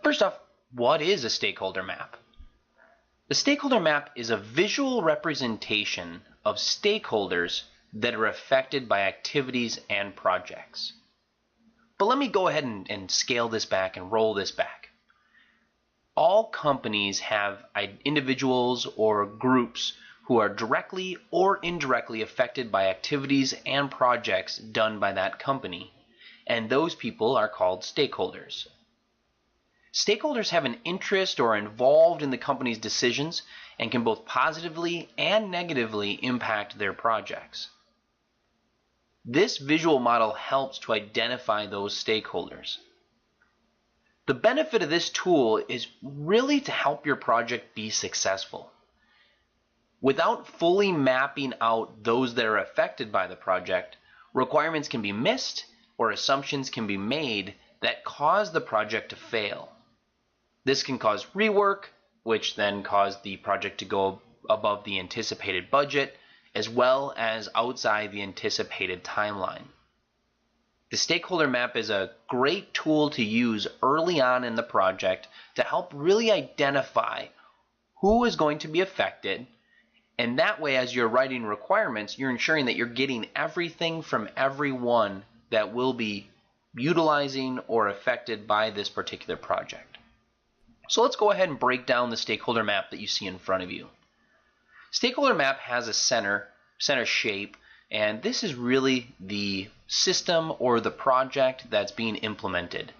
First off, what is a stakeholder map? The stakeholder map is a visual representation of stakeholders that are affected by activities and projects. But let me go ahead and scale this back and roll this back. All companies have individuals or groups who are directly or indirectly affected by activities and projects done by that company, and those people are called stakeholders. Stakeholders have an interest or are involved in the company's decisions and can both positively and negatively impact their projects. This visual model helps to identify those stakeholders. The benefit of this tool is really to help your project be successful. Without fully mapping out those that are affected by the project, requirements can be missed or assumptions can be made that cause the project to fail. This can cause rework, which then cause the project to go above the anticipated budget, as well as outside the anticipated timeline. The stakeholder map is a great tool to use early on in the project to help really identify who is going to be affected, and that way as you're writing requirements, you're ensuring that you're getting everything from everyone that will be utilizing or affected by this particular project. So let's go ahead and break down the stakeholder map that you see in front of you. Stakeholder map has a center shape, and this is really the system or the project that's being implemented.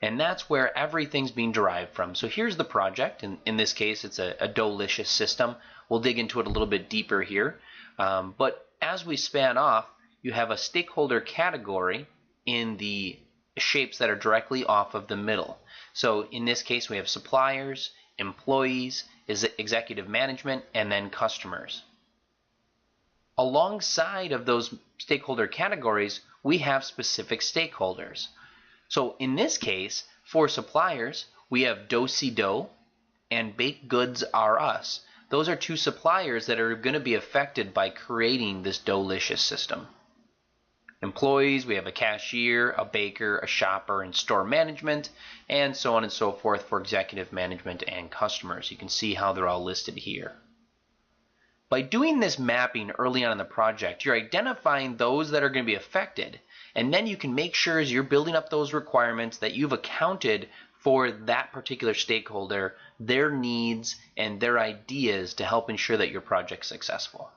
And that's where everything's being derived from. So here's the project, and in this case it's a Dolicious system. We'll dig into it a little bit deeper here. But as we span off, you have a stakeholder category in the shapes that are directly off of the middle. So in this case we have suppliers, employees, executive management, and then customers. Alongside of those stakeholder categories, we have specific stakeholders. So in this case, for suppliers, we have Do-Si-Do and Baked Goods R Us. Those are two suppliers that are going to be affected by creating this Dolicious system. Employees, we have a cashier, a baker, a shopper, and store management, and so on and so forth for executive management and customers. You can see how they're all listed here. By doing this mapping early on in the project, you're identifying those that are going to be affected, and then you can make sure as you're building up those requirements that you've accounted for that particular stakeholder, their needs, and their ideas to help ensure that your project's successful.